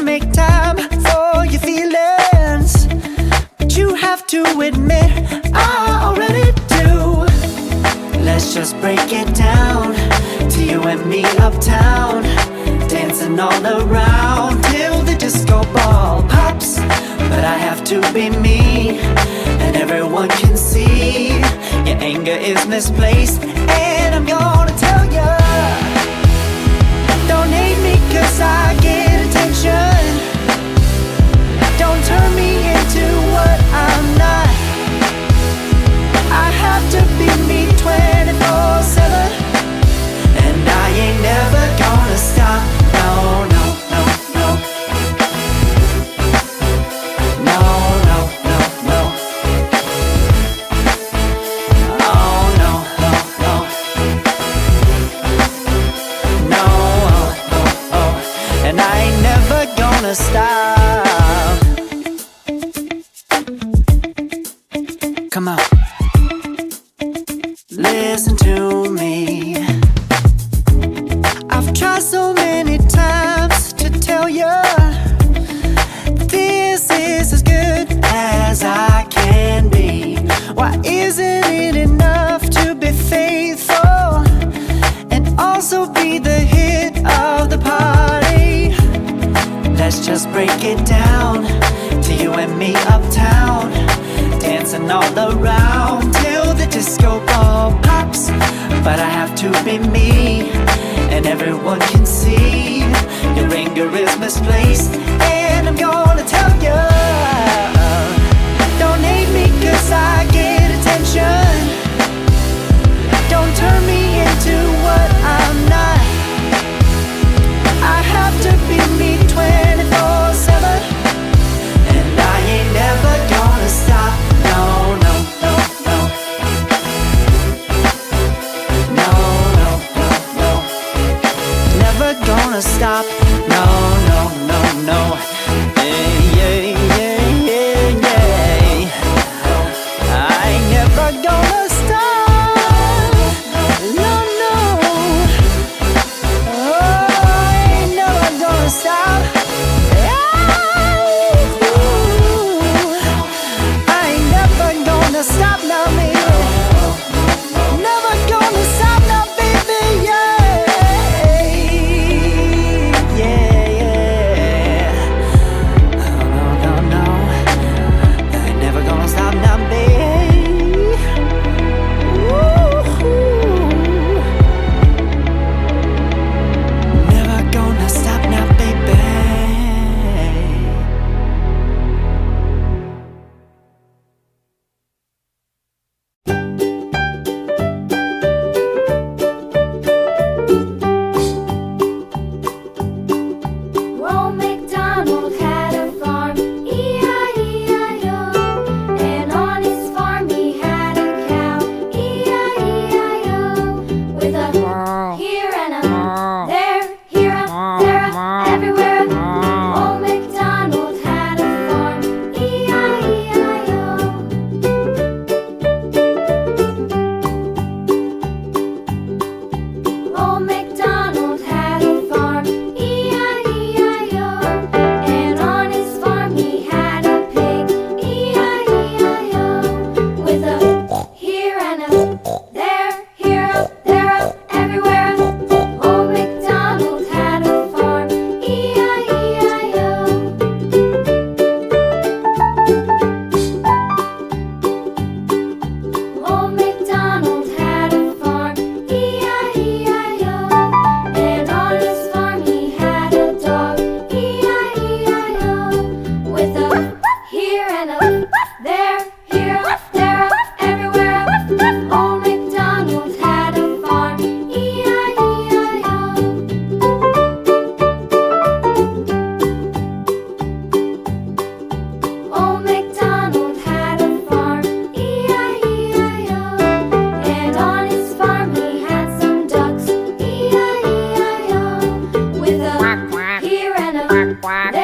make time for your feelings, but you have to admit I already do. Let's just break it down to you and me uptown, dancing all around till the disco ball pops. But I have to be me, and everyone can see your anger is misplaced. And I'm gonna tell ya, don't hate me 'cause I get attention. Don't turn me into what I'm not. I have to be me 24/7, and I ain't never gonna stop. No, no, no, no. No, no, no, no. Oh, no, no, no. No, oh, oh, oh. And I ain't never gonna stop. Come on. Listen to me. I've tried so many times to tell you this is as good as I can be. Why isn't it enough to be faithful and also be the hit of the party? Let's just break it down to you and me uptown, dancing all around till the disco ball pops. But I have to be me, and everyone can see your anger is misplaced. And I'm gonna tell you, don't hate me 'cause I get attention. Don't turn me into what I'm not. I have to be me 24/7, and I ain't never gonna stop. No, no, no, no. No, no, no, no. Never gonna stop. No, no, no, no. Yeah, yeah, yeah, yeah, yeah. I ain't never gonna stop. No, no. Oh, I ain't never gonna stop. I ain't never gonna stop now, baby. Never gonna stop now, baby. Yeah, yeah, yeah. No, no, no, no. I ain't never gonna stop now, baby. Ooh. Never gonna stop now, baby. Old MacDonald had a farm, E-I-E-I-O. And on his farm he had a cow, E-I-E-I-O. With a here and a there, here a, there a, everywhere. Old MacDonald had a farm, E-I-E-I-O. Old MacDonald had a farm, E-I-E-I-O. And on his farm he had a pig, E-I-E-I-O. With a here and a there, here a, there a, everywhere. Old MacDonald had a farm, E-I-E-I-O. Old MacDonald had a farm, E-I-E-I-O. And on his farm he had a dog, E-I-E-I-O. With a here and a there, here a, there a, everywhere. Old MacDonald had a farm, E-I-E-I-O. Old MacDonald had a farm, E-I-E-I-O. And on his farm he had some ducks, E-I-E-I-O. With a here and a there.